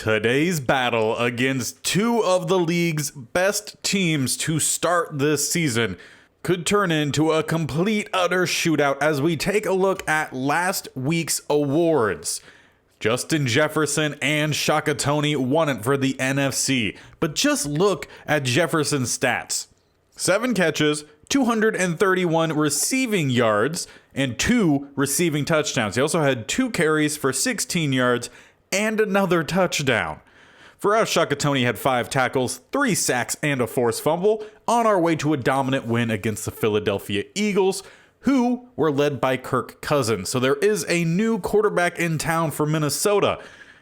Today's battle against two of the league's best teams to start this season could turn into a complete utter shootout as we take a look at last week's awards. Justin Jefferson and Shaka Toney won it for the NFC, but just look at Jefferson's stats. 7 catches, 231 receiving yards, and 2 receiving touchdowns. He also had 2 carries for 16 yards and another touchdown. For us, Shaka Toney had 5 tackles, 3 sacks, and a forced fumble on our way to a dominant win against the Philadelphia Eagles, who were led by Kirk Cousins. So there is a new quarterback in town for Minnesota,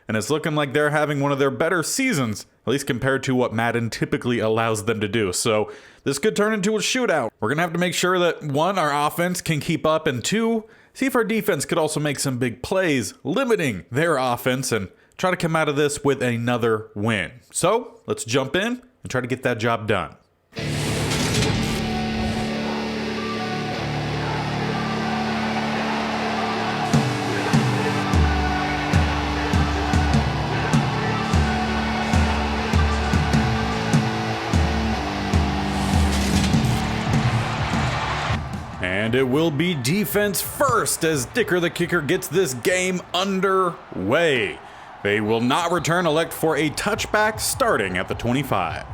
and it's looking like they're having one of their better seasons, at least compared to what Madden typically allows them to do. So this could turn into a shootout. We're going to have to make sure that 1, our offense can keep up, and 2, see if our defense could also make some big plays, limiting their offense, and try to come out of this with another win. So let's jump in and try to get that job done. And it will be defense first as Dicker the kicker gets this game underway. They will not return, elect for a touchback starting at the 25.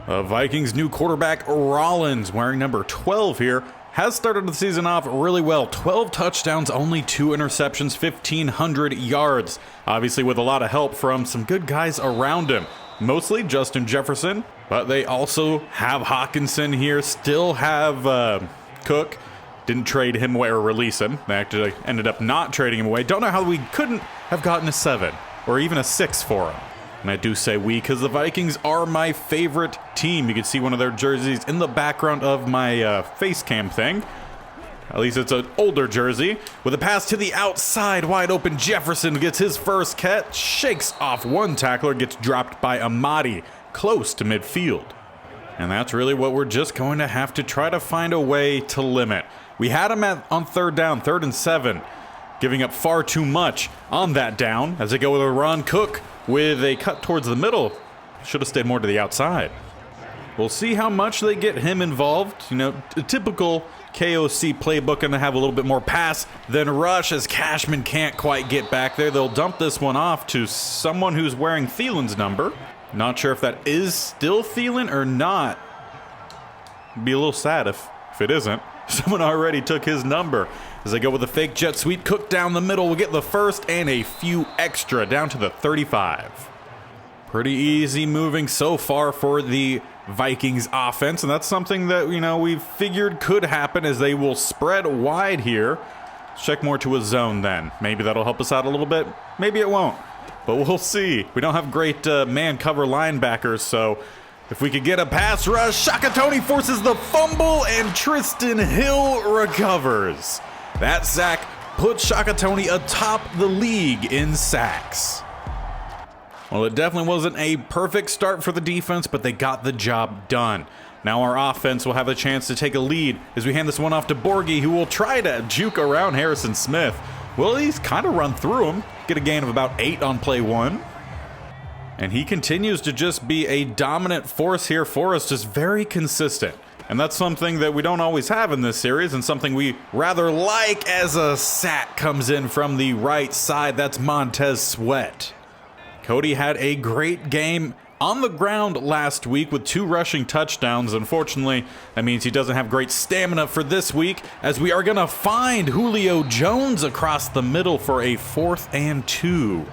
The Vikings' new quarterback Rollins, wearing number 12 here, has started the season off really well. 12 touchdowns, only 2 interceptions, 1,500 yards. Obviously with a lot of help from some good guys around him. Mostly Justin Jefferson, but they also have Hawkinson here, still have Cook. Didn't trade him away or release him. They actually ended up not trading him away. Don't know how we couldn't have gotten a 7 or even a 6 for him. And I do say we because the Vikings are my favorite team. You can see one of their jerseys in the background of my face cam thing. At least it's an older jersey. With a pass to the outside, wide open, Jefferson gets his first catch, shakes off one tackler, gets dropped by Amadi close to midfield. And that's really what we're just going to have to try to find a way to limit. We had him on third down, 3rd and 7, giving up far too much on that down as they go with a run. Cook with a cut towards the middle. Should have stayed more to the outside. We'll see how much they get him involved. You know, a typical KOC playbook, going to have a little bit more pass than rush as Cashman can't quite get back there. They'll dump this one off to someone who's wearing Thielen's number. Not sure if that is still Thielen or not. Be a little sad if it isn't. Someone already took his number. As they go with a fake jet sweep, Cook down the middle will get the first and a few extra down to the 35. Pretty easy moving so far for the Vikings offense, and that's something that, you know, we figured could happen as they will spread wide here. Check more to a zone then. Maybe that'll help us out a little bit. Maybe it won't. But we'll see. We don't have great man cover linebackers, so if we could get a pass rush, Shaka Toney forces the fumble, and Tristan Hill recovers. That sack puts Shaka Toney atop the league in sacks. Well, it definitely wasn't a perfect start for the defense, but they got the job done. Now our offense will have a chance to take a lead as we hand this one off to Borghi, who will try to juke around Harrison Smith. Well, he's kind of run through him. Get a gain of about 8 on play 1. And he continues to just be a dominant force here for us, just very consistent. And that's something that we don't always have in this series, and something we rather like as a sack comes in from the right side. That's Montez Sweat. Cody had a great game on the ground last week with 2 rushing touchdowns. Unfortunately, that means he doesn't have great stamina for this week, as we are going to find Julio Jones across the middle for a 4th and 2.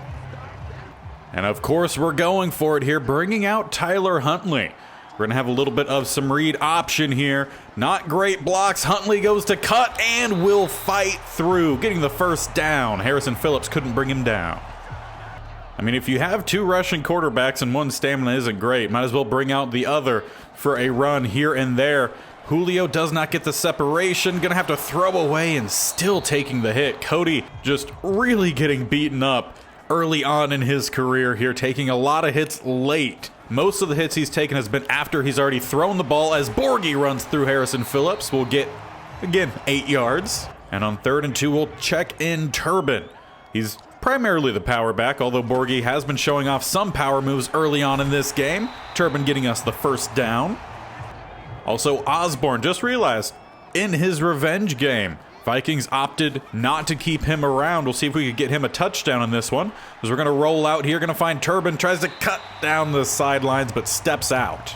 And of course, we're going for it here, bringing out Tyler Huntley. We're going to have a little bit of some read option here. Not great blocks. Huntley goes to cut and will fight through, getting the first down. Harrison Phillips couldn't bring him down. I mean, if you have 2 rushing quarterbacks and one stamina isn't great, might as well bring out the other for a run here and there. Julio does not get the separation, gonna have to throw away and still taking the hit. Cody just really getting beaten up early on in his career here, taking a lot of hits late. Most of the hits he's taken has been after he's already thrown the ball, as Borghi runs through Harrison Phillips. We'll get, again, 8 yards. And on 3rd and 2, we'll check in Turbin. He's primarily the power back, although Borghi has been showing off some power moves early on in this game. Turbin getting us the first down. Also, Osborne just realized in his revenge game, Vikings opted not to keep him around. We'll see if we could get him a touchdown in this one. As we're going to roll out here, going to find Turbin, tries to cut down the sidelines, but steps out.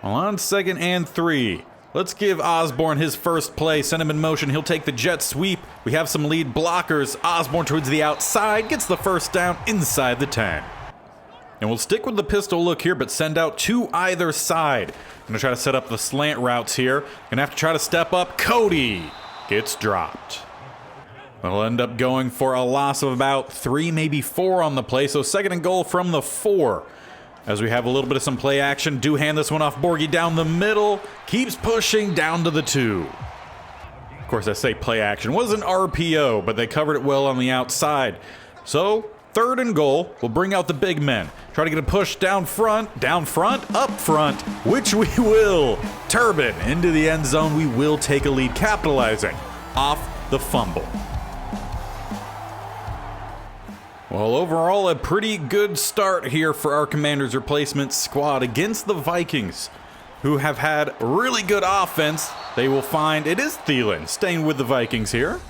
Well, on 2nd and 3. Let's give Osborne his first play, send him in motion. He'll take the jet sweep. We have some lead blockers. Osborne towards the outside, gets the first down inside the 10. And we'll stick with the pistol look here, but send out to either side. Gonna try to set up the slant routes here. Gonna have to try to step up. Cody gets dropped. We'll end up going for a loss of about 3, maybe 4 on the play. So 2nd and goal from the 4. As we have a little bit of some play action. Do hand this one off. Borghi down the middle. Keeps pushing down to the 2. Of course, I say play action. Was an RPO, but they covered it well on the outside. So 3rd and goal. We'll bring out the big men. Try to get a push down front, up front, which we will. Turbin into the end zone. We will take a lead, capitalizing off the fumble. Well, overall, a pretty good start here for our Commanders replacement squad against the Vikings, who have had really good offense. They will find it is Thielen staying with the Vikings here.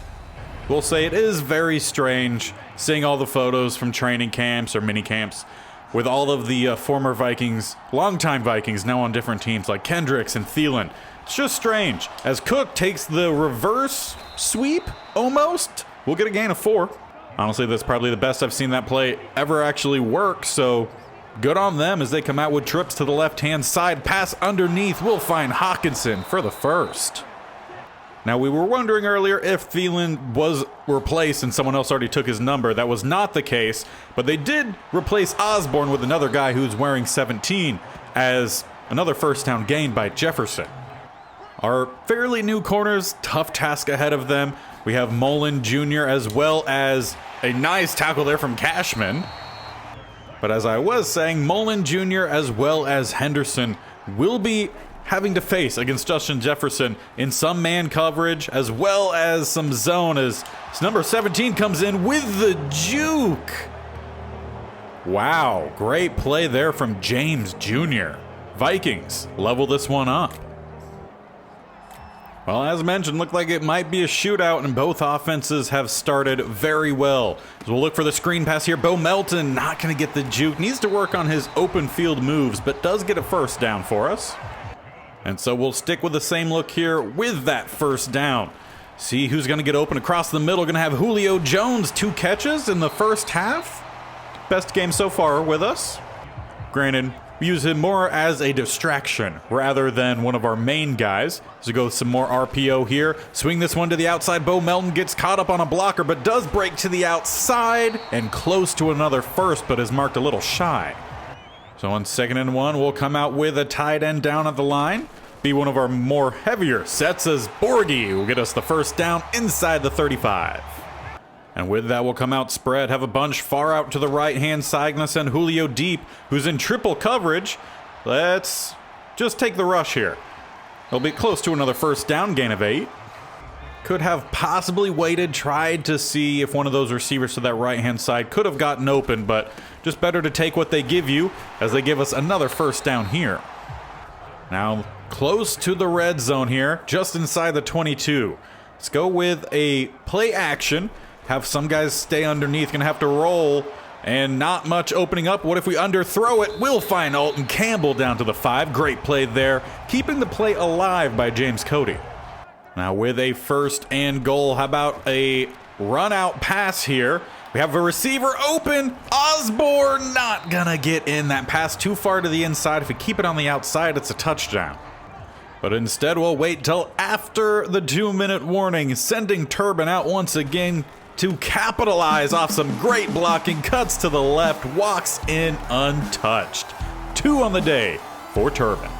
We'll say it is very strange seeing all the photos from training camps or mini camps with all of the former Vikings, longtime Vikings, now on different teams like Kendricks and Thielen. It's just strange. As Cook takes the reverse sweep, almost, we'll get a gain of 4. Honestly, that's probably the best I've seen that play ever actually work, so good on them as they come out with trips to the left-hand side. Pass underneath, we'll find Hawkinson for the first. Now, we were wondering earlier if Thielen was replaced and someone else already took his number. That was not the case, but they did replace Osborne with another guy who's wearing 17 as another first down gained by Jefferson. Our fairly new corners, tough task ahead of them. We have Mullen Jr. as well as a nice tackle there from Cashman. But as I was saying, Mullen Jr. as well as Henderson will be having to face against Justin Jefferson in some man coverage as well as some zone as number 17 comes in with the juke. Wow, great play there from James Jr. Vikings level this one up. Well, as mentioned, looked like it might be a shootout, and both offenses have started very well. So we'll look for the screen pass here. Bo Melton not going to get the juke. Needs to work on his open field moves, but does get a first down for us. And so we'll stick with the same look here with that first down. See who's going to get open across the middle. Going to have Julio Jones, 2 catches in the first half. Best game so far with us. Granted, we use him more as a distraction rather than one of our main guys. So go with some more RPO here. Swing this one to the outside. Bo Melton gets caught up on a blocker, but does break to the outside and close to another first, but is marked a little shy. So on 2nd and 1, we'll come out with a tight end down at the line. Be one of our more heavier sets as Borghi will get us the first down inside the 35. And with that, we'll come out spread, have a bunch far out to the right-hand side. Gonna send Julio deep, who's in triple coverage. Let's just take the rush here. He'll be close to another first down, gain of 8. Could have possibly waited, tried to see if one of those receivers to that right-hand side could have gotten open, but just better to take what they give you as they give us another first down here. Now, close to the red zone here, just inside the 22. Let's go with a play action. Have some guys stay underneath, gonna have to roll, and not much opening up. What if we underthrow it? We'll find Alton Campbell down to the 5. Great play there, keeping the play alive by James Cody. Now with a 1st and goal, how about a run out pass here? We have a receiver open. Osborne not gonna get in. That pass too far to the inside. If we keep it on the outside, it's a touchdown. But instead, we'll wait till after the 2-minute warning, sending Turbin out once again to capitalize off some great blocking. Cuts to the left, walks in untouched. 2 on the day for Turbin.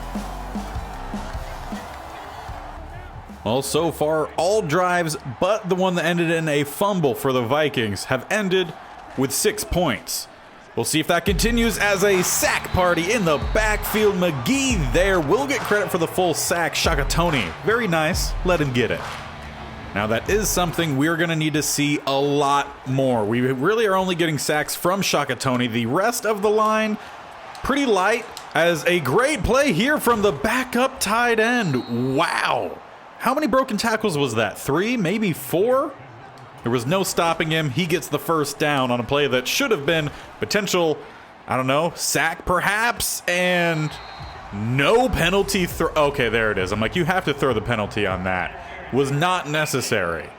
Well, so far, all drives but the one that ended in a fumble for the Vikings have ended with 6 points. We'll see if that continues as a sack party in the backfield. McGee there will get credit for the full sack. Shaka Toney, very nice. Let him get it. Now that is something we're going to need to see a lot more. We really are only getting sacks from Shaka Toney. The rest of the line, pretty light, as a great play here from the backup tight end. Wow. How many broken tackles was that? 3, maybe 4? There was no stopping him. He gets the first down on a play that should have been potential, I don't know, sack perhaps, and no penalty. Okay, there it is. I'm like, you have to throw the penalty on that. Was not necessary.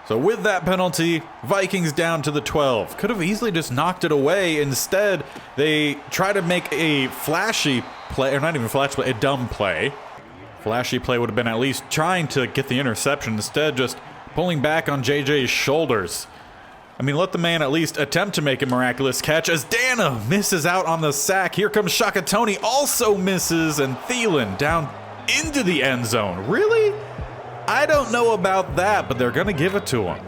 So with that penalty, Vikings down to the 12. Could have easily just knocked it away. Instead, they try to make a flashy play, or not even flashy play, a dumb play. Flashy play would have been at least trying to get the interception. Instead, just pulling back on JJ's shoulders. I mean, let the man at least attempt to make a miraculous catch as Dana misses out on the sack. Here comes Shaka Toney, also misses, and Thielen down into the end zone. Really? I don't know about that, but they're going to give it to him.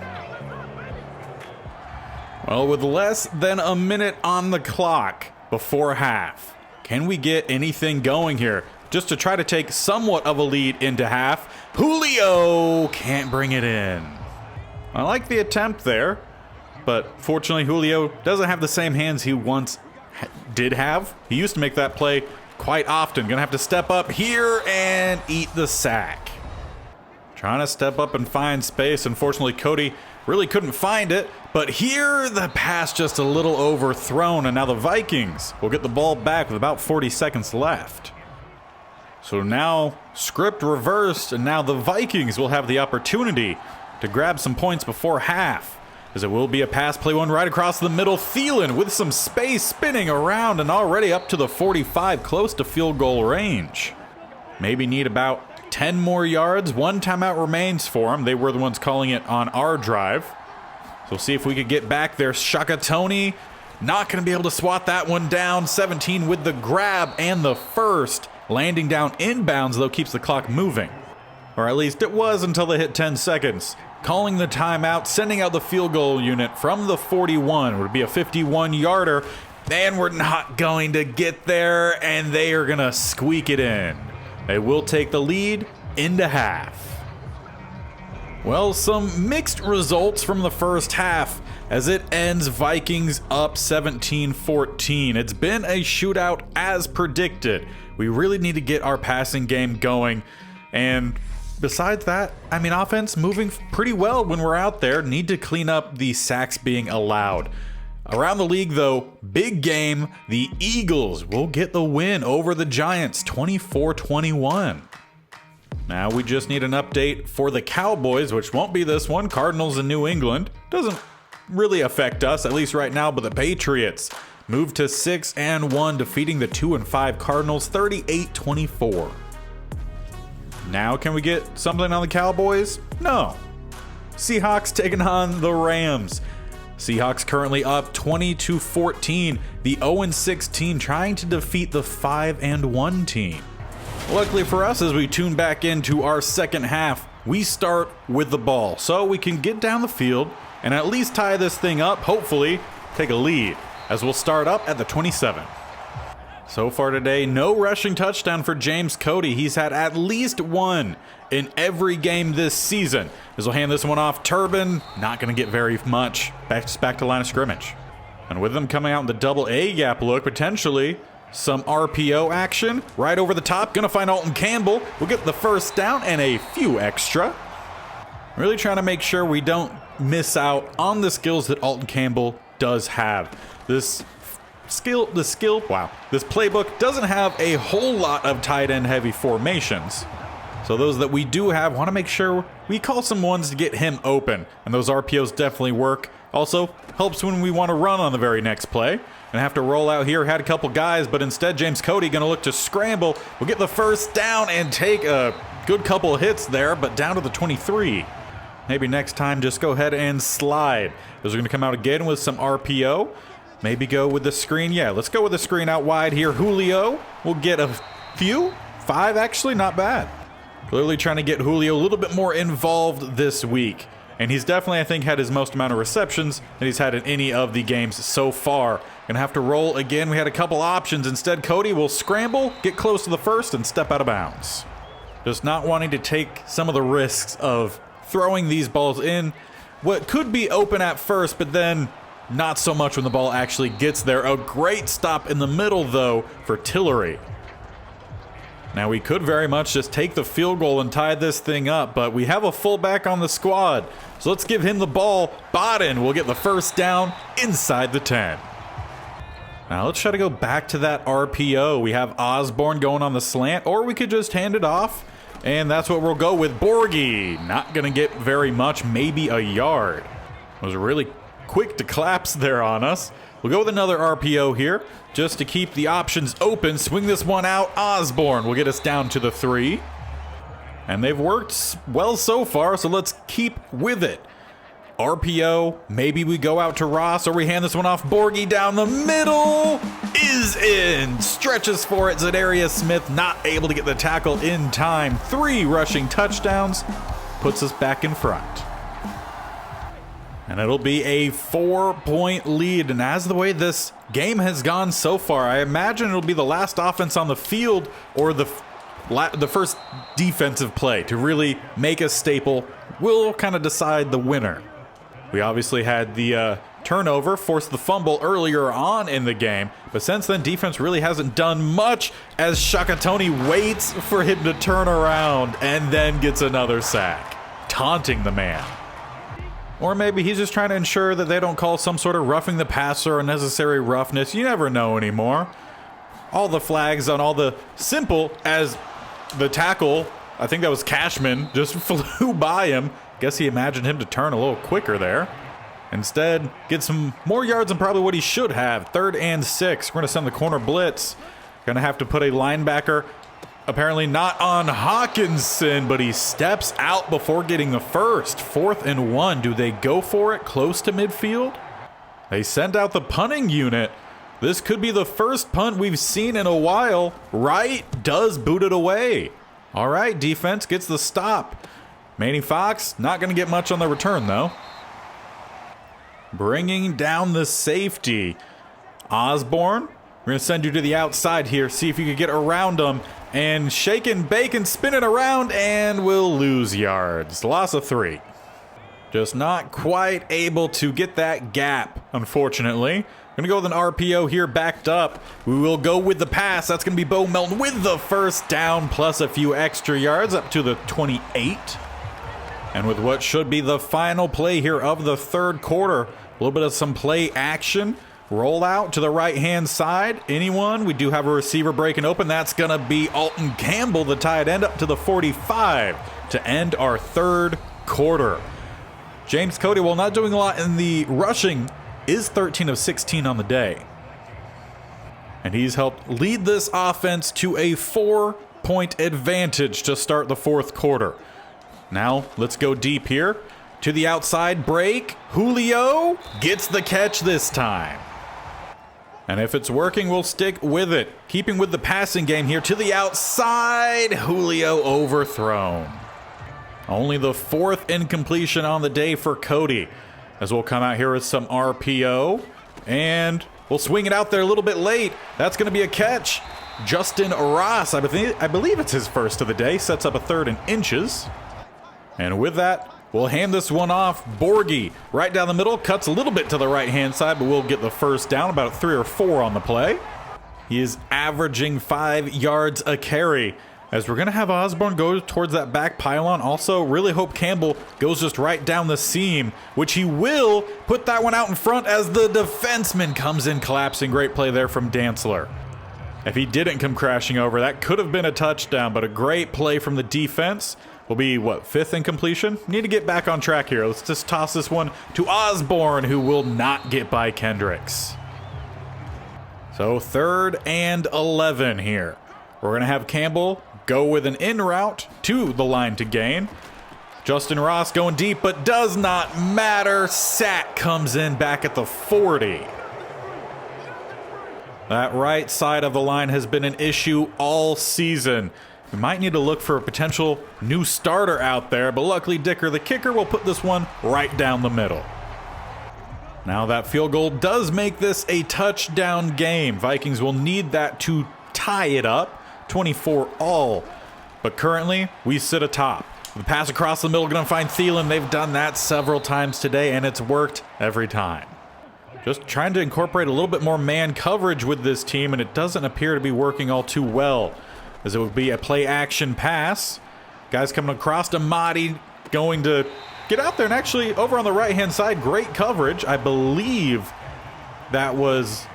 Well, with less than a minute on the clock before half, can we get anything going here? Just to try to take somewhat of a lead into half. Julio can't bring it in. I like the attempt there, but fortunately Julio doesn't have the same hands he once did have. He used to make that play quite often. Gonna have to step up here and eat the sack. Trying to step up and find space. Unfortunately, Cody really couldn't find it, but here the pass just a little overthrown, and now the Vikings will get the ball back with about 40 seconds left. So now script reversed, and now the Vikings will have the opportunity to grab some points before half, as it will be a pass play one right across the middle. Thielen with some space spinning around and already up to the 45, close to field goal range. Maybe need about 10 more yards. 1 timeout remains for them. They were the ones calling it on our drive. So we'll see if we could get back there. Shaka Toney not going to be able to swat that one down. 17 with the grab and the first. Landing down inbounds, though, keeps the clock moving. Or at least it was until they hit 10 seconds. Calling the timeout, sending out the field goal unit from the 41. It would be a 51-yarder. And we're not going to get there, and they are going to squeak it in. They will take the lead into half. Well, some mixed results from the first half as it ends Vikings up 17-14. It's been a shootout as predicted. We really need to get our passing game going. And besides that, I mean, offense moving pretty well when we're out there. Need to clean up the sacks being allowed. Around the league, though, big game. The Eagles will get the win over the Giants, 24-21. Now we just need an update for the Cowboys, which won't be this one. Cardinals in New England. Doesn't really affect us, at least right now, but the Patriots moved to 6-1, defeating the 2-5 Cardinals, 38-24. Now can we get something on the Cowboys? No. Seahawks taking on the Rams. Seahawks currently up 20-14. The 0-6 team trying to defeat the 5-1 team. Luckily for us, as we tune back into our second half, we start with the ball, so we can get down the field and at least tie this thing up, hopefully take a lead, as we'll start up at the 27. So far today, no rushing touchdown for James Cody. He's had at least one in every game this season. As we'll hand this one off, Turbin, not going to get very much. Back to line of scrimmage. And with them coming out in the double A gap look, potentially some RPO action. Right over the top, going to find Alton Campbell. We'll get the first down and a few extra. Really trying to make sure we don't miss out on the skills that Alton Campbell does have. This playbook doesn't have a whole lot of tight end heavy formations. So those that we do have, want to make sure we call some ones to get him open. And those RPOs definitely work. Also, helps when we want to run on the very next play. And have to roll out here, had a couple guys, but instead James Cody going to look to scramble. We'll get the first down and take a good couple of hits there, but down to the 23. Maybe next time just go ahead and slide. Those are going to come out again with some RPO. Maybe go with the screen. Yeah, let's go with the screen out wide here. Julio will get a few. 5 actually, not bad. Clearly trying to get Julio a little bit more involved this week. And he's definitely, I think, had his most amount of receptions that he's had in any of the games so far. Gonna have to roll again. We had a couple options. Instead, Cody will scramble, get close to the first, and step out of bounds. Just not wanting to take some of the risks of throwing these balls in what could be open at first, but then not so much when the ball actually gets there. A great stop in the middle, though, for Tillery. Now, we could very much just take the field goal and tie this thing up, but we have a fullback on the squad, so let's give him the ball. Bodden will get the first down inside the 10. Now, let's try to go back to that RPO. We have Osborne going on the slant, or we could just hand it off, and that's what we'll go with. Borghi, not going to get very much, maybe a yard. It was really quick to collapse there on us. We'll go with another RPO here, just to keep the options open. Swing this one out. Osborne will get us down to the 3. And they've worked well so far, so let's keep with it. RPO, maybe we go out to Ross, or we hand this one off. Borghi down the middle is in. Stretches for it. Zadarius Smith not able to get the tackle in time. 3 rushing touchdowns. Puts us back in front. And it'll be a 4-point lead. And as the way this game has gone so far, I imagine it'll be the last offense on the field or the first defensive play to really make a staple will kind of decide the winner. We obviously had the turnover, forced the fumble earlier on in the game, but since then defense really hasn't done much as Shaka Toney waits for him to turn around and then gets another sack, taunting the man. Or maybe he's just trying to ensure that they don't call some sort of roughing the passer or unnecessary roughness. You never know anymore. All the flags on all the simple as the tackle, I think that was Cashman, just flew by him. Guess he imagined him to turn a little quicker there. Instead, get some more yards than probably what he should have. 3rd and 6. We're going to send the corner blitz. Going to have to put a linebacker, apparently not on Hawkinson, but he steps out before getting the first. 4th and 1. Do they go for it close to midfield? They sent out the punting unit. This could be the first punt we've seen in a while. Wright does boot it away. All right, defense gets the stop. Manny Fox not going to get much on the return, though. Bringing down the safety. Osborne, we're going to send you to the outside here. See if you can get around him. And shake and bake and spin it around, and we'll lose yards. Loss of 3. Just not quite able to get that gap, unfortunately. Going to go with an RPO here backed up. We will go with the pass. That's going to be Bo Melton with the first down plus a few extra yards up to the 28. And with what should be the final play here of the 3rd quarter, a little bit of some play action. Roll out to the right-hand side. Anyone? We do have a receiver breaking open. That's going to be Alton Campbell, the tight end, up to the 45 to end our 3rd quarter. James Cody, while not doing a lot in the rushing, is 13 of 16 on the day. And he's helped lead this offense to a 4-point advantage to start the 4th quarter. Now, let's go deep here. To the outside break. Julio gets the catch this time. And if it's working, we'll stick with it. Keeping with the passing game here. To the outside. Julio overthrown. Only the 4th incompletion on the day for Cody. As we'll come out here with some RPO. And we'll swing it out there a little bit late. That's going to be a catch. Justin Ross, I believe it's his first of the day. Sets up a 3rd and inches. And with that, we'll hand this one off. Borghi right down the middle. Cuts a little bit to the right-hand side, but we'll get the first down. About 3 or 4 on the play. He is averaging 5 yards a carry. As we're going to have Osborne go towards that back pylon. Also, really hope Campbell goes just right down the seam, which he will. Put that one out in front as the defenseman comes in collapsing. Great play there from Dantzler. If he didn't come crashing over, that could have been a touchdown, but a great play from the defense. Will be, what, 5th incompletion? Need to get back on track here. Let's just toss this one to Osborne, who will not get by Kendricks. So 3rd and 11 here. We're going to have Campbell go with an in route to the line to gain. Justin Ross going deep, but does not matter. Sack comes in back at the 40. That right side of the line has been an issue all season. We might need to look for a potential new starter out there, but luckily Dicker, the kicker, will put this one right down the middle. Now that field goal does make this a touchdown game. Vikings will need that to tie it up, 24 all. But currently, we sit atop. The pass across the middle, going to find Thielen. They've done that several times today, and it's worked every time. Just trying to incorporate a little bit more man coverage with this team, and it doesn't appear to be working all too well, as it would be a play-action pass. Guys coming across to Mahdi, going to get out there, and actually, over on the right-hand side, great coverage. I believe that was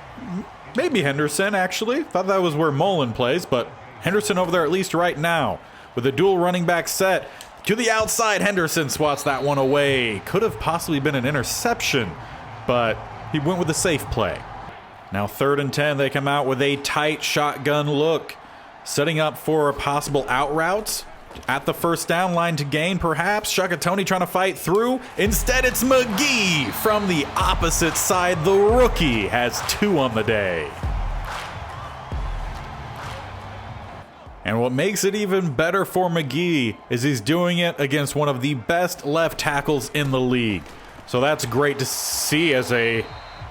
maybe Henderson, actually. Thought that was where Mullen plays, but Henderson over there at least right now. With a dual running back set to the outside, Henderson swats that one away. Could have possibly been an interception, but he went with a safe play. Now 3rd and 10, they come out with a tight shotgun look, setting up for possible out routes at the first down line to gain, perhaps. Shaka Toney trying to fight through. Instead, it's McGee from the opposite side. The rookie has 2 on the day. And what makes it even better for McGee is he's doing it against one of the best left tackles in the league. So that's great to see, as a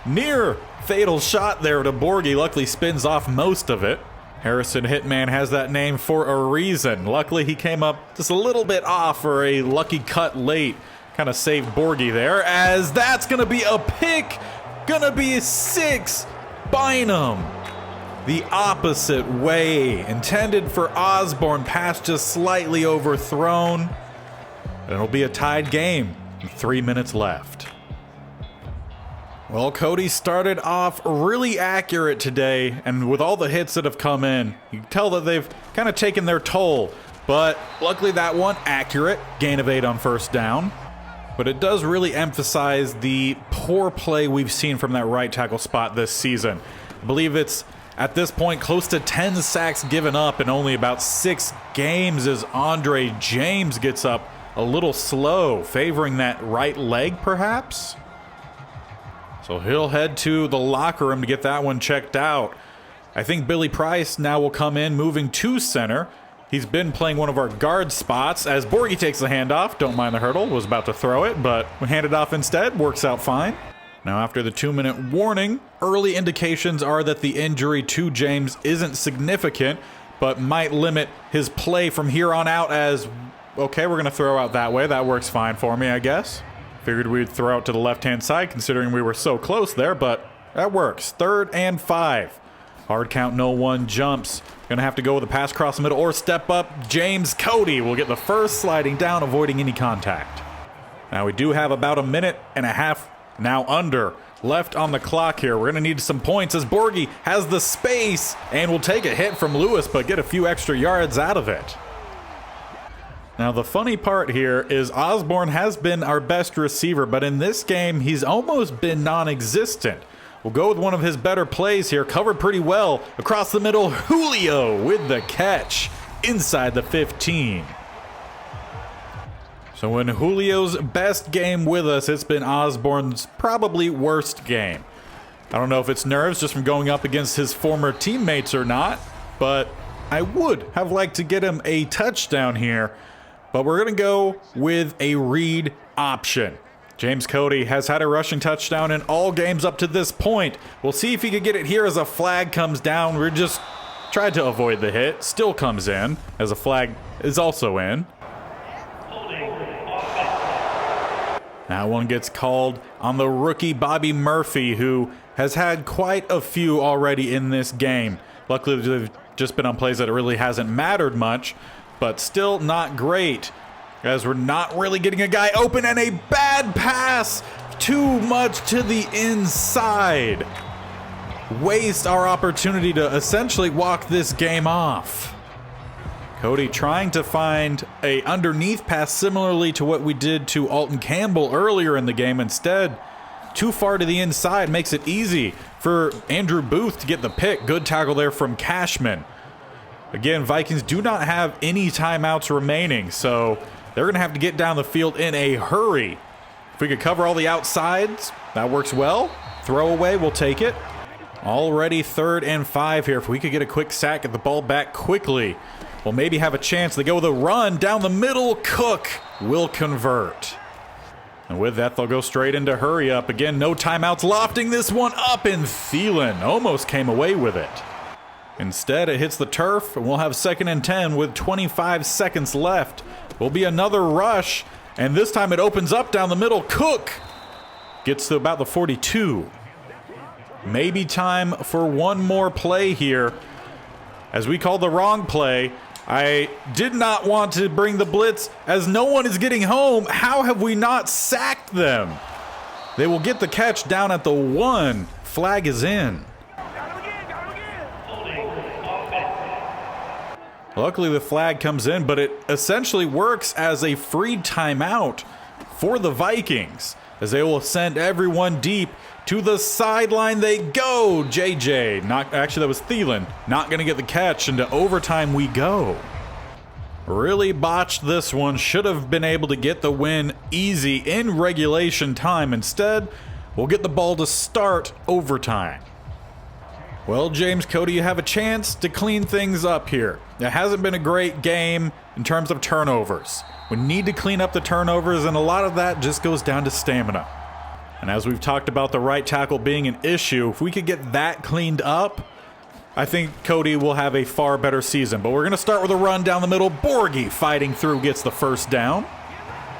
near fatal shot there to Borghi. Luckily spins off most of it. Harrison Hitman has that name for a reason. Luckily he came up just a little bit off for a lucky cut late. Kind of saved Borghi there, as that's going to be a pick. Going to be a 6. Bynum. The opposite way. Intended for Osborne. Pass just slightly overthrown. And it'll be a tied game. 3 minutes left. Well, Cody started off really accurate today, and with all the hits that have come in, you can tell that they've kind of taken their toll. But luckily that one accurate, gain of 8 on first down. But it does really emphasize the poor play we've seen from that right tackle spot this season. I believe it's at this point close to 10 sacks given up in only about 6 games, as Andre James gets up a little slow, favoring that right leg perhaps. So he'll head to the locker room to get that one checked out. I think Billy Price now will come in, moving to center. He's been playing one of our guard spots, as Borghi takes the handoff. Don't mind the hurdle, was about to throw it, but handed off instead, works out fine. Now after the 2-minute warning, early indications are that the injury to James isn't significant, but might limit his play from here on out, as, okay, we're going to throw out that way. That works fine for me, I guess. Figured we'd throw out to the left-hand side considering we were so close there, but that works. 3rd and 5. Hard count, no one jumps. Gonna have to go with a pass across the middle or step up. James Cody will get the first, sliding down, avoiding any contact. Now we do have about 1.5 minutes, now under, left on the clock here. We're gonna need some points, as Borghi has the space and will take a hit from Lewis, but get a few extra yards out of it. Now the funny part here is Osborne has been our best receiver, but in this game he's almost been non-existent. We'll go with one of his better plays here, covered pretty well. Across the middle, Julio with the catch inside the 15. So in Julio's best game with us, it's been Osborne's probably worst game. I don't know if it's nerves just from going up against his former teammates or not, but I would have liked to get him a touchdown here. But we're going to go with a read option. James Cody has had a rushing touchdown in all games up to this point. We'll see if he can get it here as a flag comes down. We're just tried to avoid the hit. Still comes in as a flag is also in. That one gets called on the rookie Bobby Murphy, who has had quite a few already in this game. Luckily, they've just been on plays that it really hasn't mattered much. But still not great, as we're not really getting a guy open, and a bad pass, too much to the inside. Waste our opportunity to essentially walk this game off. Cody trying to find a underneath pass similarly to what we did to Alton Campbell earlier in the game. Instead, too far to the inside makes it easy for Andrew Booth to get the pick. Good tackle there from Cashman. Again, Vikings do not have any timeouts remaining, so they're going to have to get down the field in a hurry. If we could cover all the outsides, that works well. Throw away, we'll take it. Already 3rd and 5 here. If we could get a quick sack, get the ball back quickly, we'll maybe have a chance. They go with a run down the middle. Cook will convert. And with that, they'll go straight into hurry up. Again, no timeouts, lofting this one up, and Thielen almost came away with it. Instead, it hits the turf, and we'll have 2nd and 10 with 25 seconds left. Will be another rush, and this time it opens up down the middle. Cook gets to about the 42. Maybe time for one more play here, as we called the wrong play. I did not want to bring the blitz as no one is getting home. How have we not sacked them? They will get the catch down at the 1. Flag is in. Luckily, the flag comes in, but it essentially works as a free timeout for the Vikings, as they will send everyone deep to the sideline. They go. JJ, actually that was Thielen, not going to get the catch. Into overtime we go. Really botched this one. Should have been able to get the win easy in regulation time. Instead, we'll get the ball to start overtime. Well, James, Cody, you have a chance to clean things up here. It hasn't been a great game in terms of turnovers. We need to clean up the turnovers, and a lot of that just goes down to stamina. And as we've talked about the right tackle being an issue, if we could get that cleaned up, I think Cody will have a far better season. But we're going to start with a run down the middle. Borghi fighting through, gets the first down.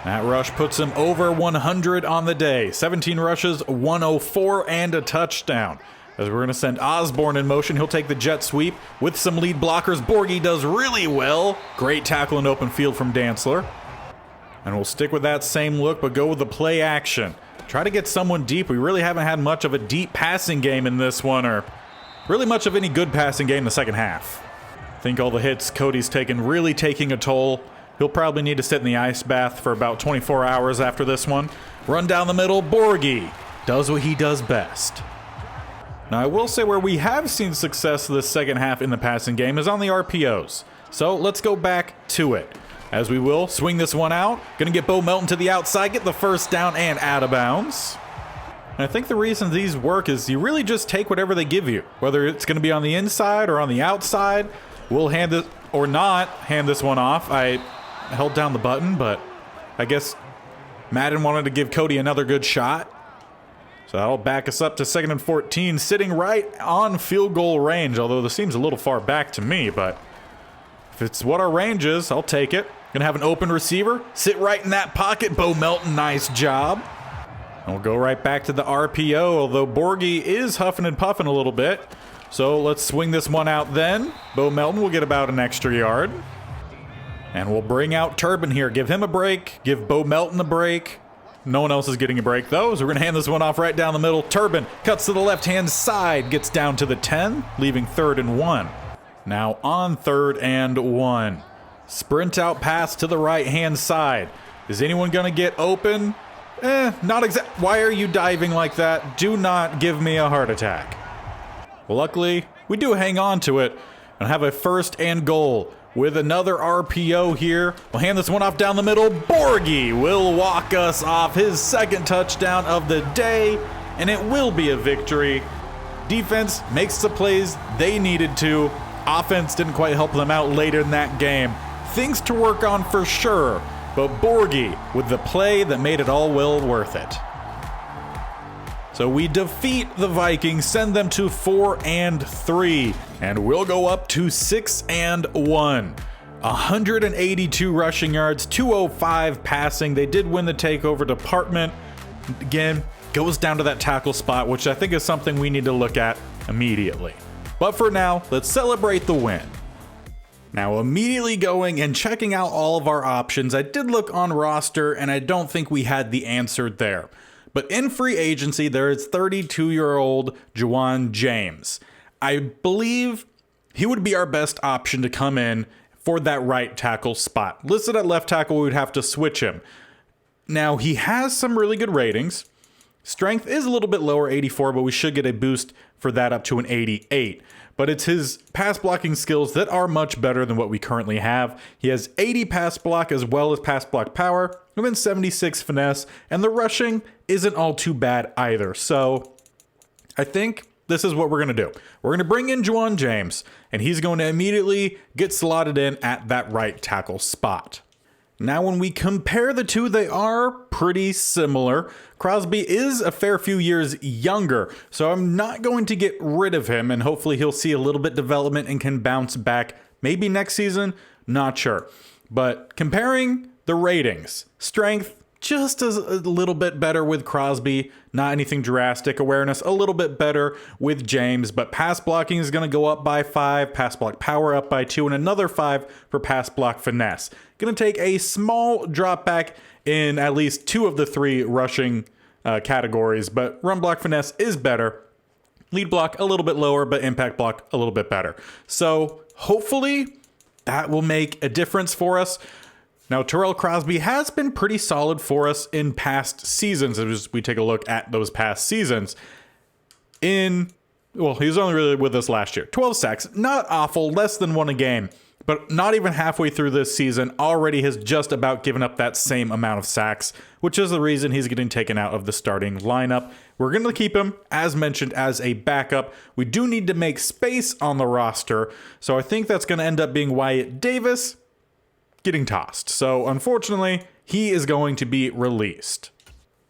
That rush puts him over 100 on the day. 17 rushes, 104, and a touchdown. As we're going to send Osborne in motion, he'll take the jet sweep with some lead blockers. Borghi does really well. Great tackle in open field from Dantzler. And we'll stick with that same look, but go with the play action. Try to get someone deep. We really haven't had much of a deep passing game in this one, or really much of any good passing game in the second half. I think all the hits Cody's taken really taking a toll. He'll probably need to sit in the ice bath for about 24 hours after this one. Run down the middle. Borghi does what he does best. Now, I will say where we have seen success this second half in the passing game is on the RPOs. So let's go back to it. As we will swing this one out. Going to get Bo Melton to the outside, get the first down and out of bounds. And I think the reason these work is you really just take whatever they give you. Whether it's going to be on the inside or on the outside. We'll hand it or not hand this one off. I held down the button, but I guess Madden wanted to give Cody another good shot. So that'll back us up to 2nd and 14, sitting right on field goal range, although this seems a little far back to me, but if it's what our range is, I'll take it. Gonna have an open receiver, sit right in that pocket. Bo Melton, nice job. And we'll go right back to the RPO, although Borghi is huffing and puffing a little bit. So let's swing this one out then. Bo Melton will get about an extra yard. And we'll bring out Turbin here, give him a break, give Bo Melton a break. No one else is getting a break, though, so we're going to hand this one off right down the middle. Turbin cuts to the left-hand side, gets down to the 10, leaving 3rd and 1. Now on 3rd and 1. Sprint out pass to the right-hand side. Is anyone going to get open? Not exact. Why are you diving like that? Do not give me a heart attack. Well, luckily, we do hang on to it and have a 1st and goal. With another RPO here, we'll hand this one off down the middle. Borghi will walk us off his 2nd touchdown of the day, and it will be a victory. Defense makes the plays they needed to. Offense didn't quite help them out later in that game. Things to work on for sure, but Borghi with the play that made it all well worth it. So we defeat the Vikings, send them to 4 and 3, and we'll go up to 6 and 1. 182 rushing yards, 205 passing. They did win the takeover department. Again, goes down to that tackle spot, which I think is something we need to look at immediately. But for now, let's celebrate the win. Now, immediately going and checking out all of our options, I did look on roster, and I don't think we had the answer there. But in free agency, there is 32-year-old Juwan James. I believe he would be our best option to come in for that right tackle spot. Listed at left tackle, we would have to switch him. Now, he has some really good ratings. Strength is a little bit lower, 84, but we should get a boost for that up to an 88. But it's his pass blocking skills that are much better than what we currently have. He has 80 pass block as well as pass block power, and then 76 finesse, and the rushing isn't all too bad either. So I think this is what we're going to do. We're going to bring in Juwan James, and he's going to immediately get slotted in at that right tackle spot. Now, when we compare the two, they are pretty similar. Crosby is a fair few years younger, so I'm not going to get rid of him, and hopefully he'll see a little bit development and can bounce back maybe next season, not sure. But comparing the ratings, strength, just a little bit better with Crosby, not anything drastic. Awareness, a little bit better with James, but pass blocking is going to go up by 5, pass block power up by 2, and another 5 for pass block finesse. Going to take a small drop back in at least 2 of the 3 rushing categories, but run block finesse is better. Lead block a little bit lower, but impact block a little bit better. So hopefully that will make a difference for us. Now, Terrell Crosby has been pretty solid for us in past seasons. As we take a look at those past seasons, he was only really with us last year. 12 sacks, not awful, less than 1 a game, but not even halfway through this season, already has just about given up that same amount of sacks, which is the reason he's getting taken out of the starting lineup. We're going to keep him, as mentioned, as a backup. We do need to make space on the roster, so I think that's going to end up being Wyatt Davis getting tossed. So unfortunately, he is going to be released.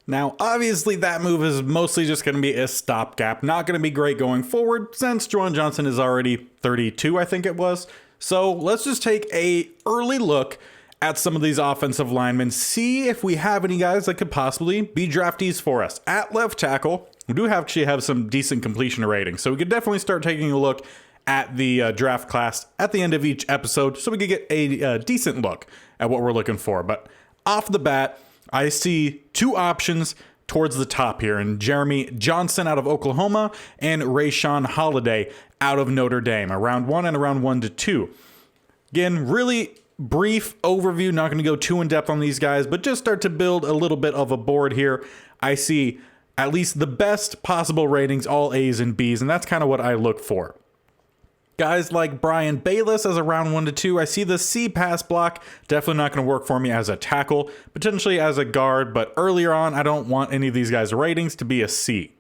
Now, obviously, that move is mostly just going to be a stopgap. Not going to be great going forward since Juwan Johnson is already 32, I think it was. So let's just take a early look at some of these offensive linemen, see if we have any guys that could possibly be draftees for us. At left tackle, we do actually have some decent completion ratings, so we could definitely start taking a look at the draft class at the end of each episode so we could get a decent look at what we're looking for. But off the bat, I see 2 options towards the top here, and Jeremy Johnson out of Oklahoma and Rayshawn Holiday out of Notre Dame, around 1 and around 1 to 2. Again, really brief overview, not going to go too in depth on these guys, but just start to build a little bit of a board here. I see at least the best possible ratings, all A's and B's, and that's kind of what I look for. Guys like Brian Bayless as a round 1 to 2. I see the C pass block. Definitely not going to work for me as a tackle, potentially as a guard, but earlier on, I don't want any of these guys' ratings to be a C.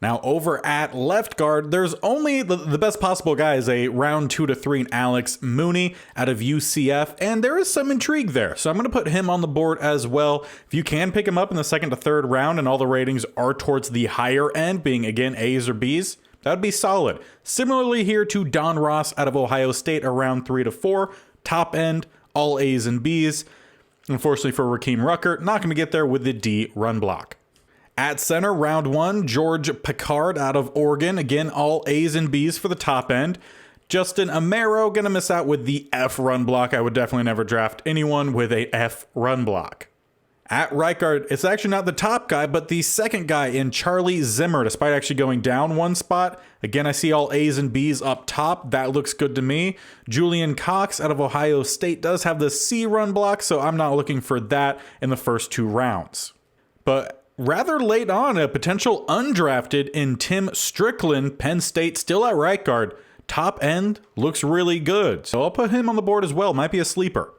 Now, over at left guard, there's only the best possible guy is a round 2 to 3 Alex Mooney out of UCF, and there is some intrigue there. So I'm going to put him on the board as well. If you can pick him up in the 2nd to 3rd round and all the ratings are towards the higher end, being again A's or B's, that would be solid. Similarly here to Don Ross out of Ohio State, around 3 to 4, top end, all A's and B's. Unfortunately for Rakeem Rucker, not going to get there with the D run block. At center, round 1, George Picard out of Oregon. Again, all A's and B's for the top end. Justin Amaro, going to miss out with the F run block. I would definitely never draft anyone with a F run block. At right guard, it's actually not the top guy, but the second guy in Charlie Zimmer, despite actually going down 1 spot. Again, I see all A's and B's up top. That looks good to me. Julian Cox out of Ohio State does have the C run block, so I'm not looking for that in the first 2 rounds. But rather late on, a potential undrafted in Tim Strickland, Penn State, still at right guard. Top end looks really good, so I'll put him on the board as well. Might be a sleeper.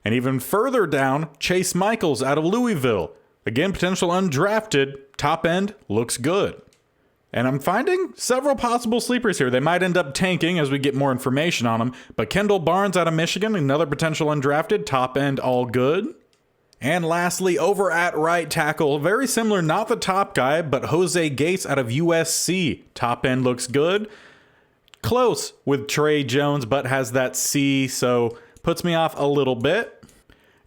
And even further down, Chase Michaels out of Louisville. Again, potential undrafted, top end, looks good. And I'm finding several possible sleepers here. They might end up tanking as we get more information on them. But Kendall Barnes out of Michigan, another potential undrafted, top end, all good. And lastly, over at right tackle, very similar, not the top guy, but Jose Gates out of USC. Top end looks good. Close with Trey Jones, but has that C, so puts me off a little bit.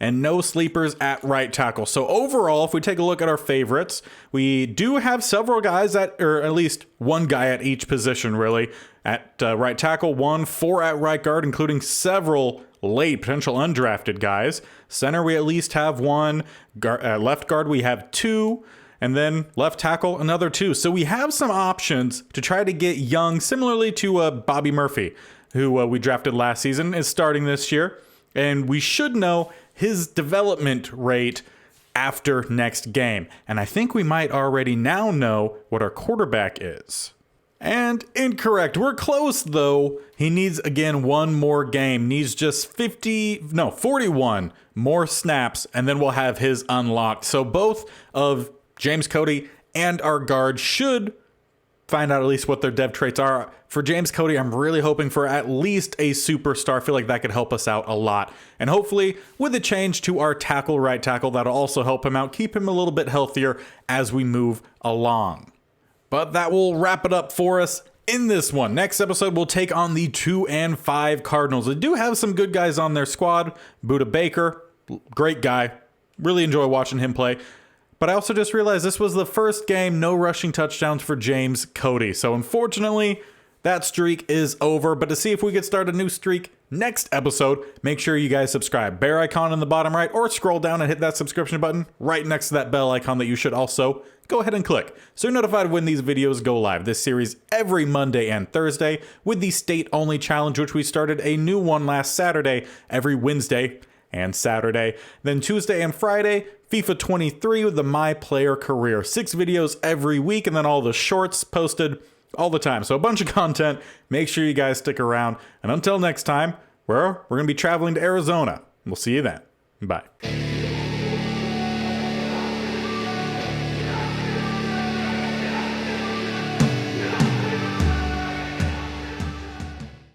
And no sleepers at right tackle. So overall, if we take a look at our favorites, we do have several guys or at least one guy at each position, really. At right tackle, 1, 4 at right guard, including several late potential undrafted guys. Center, we at least have 1. Left guard, we have 2. And then left tackle, another 2. So we have some options to try to get young, similarly to Bobby Murphy, who we drafted last season, is starting this year. And we should know his development rate after next game. And I think we might already now know what our quarterback is. And incorrect. We're close, though. He needs, again, 1 more game. Needs just 41 more snaps, and then we'll have his unlocked. So both of James Cody and our guard should find out at least what their dev traits are. For James Cody, I'm really hoping for at least a superstar. I feel like that could help us out a lot. And hopefully, with a change to our tackle, right tackle, that'll also help him out, keep him a little bit healthier as we move along. But that will wrap it up for us in this one. Next episode, we'll take on the 2-5 Cardinals. They do have some good guys on their squad. Budda Baker, great guy. Really enjoy watching him play. But I also just realized this was the first game, no rushing touchdowns for James Cody. So unfortunately, that streak is over. But to see if we could start a new streak next episode, make sure you guys subscribe. Bear icon in the bottom right, or scroll down and hit that subscription button right next to that bell icon that you should also go ahead and click, so you're notified when these videos go live. This series every Monday and Thursday, with the state-only challenge, which we started a new one last Saturday, every Wednesday and Saturday. Then Tuesday and Friday, FIFA 23 with the My Player Career. 6 videos every week, and then all the shorts posted all the time. So a bunch of content. Make sure you guys stick around. And until next time, we're going to be traveling to Arizona. We'll see you then. Bye.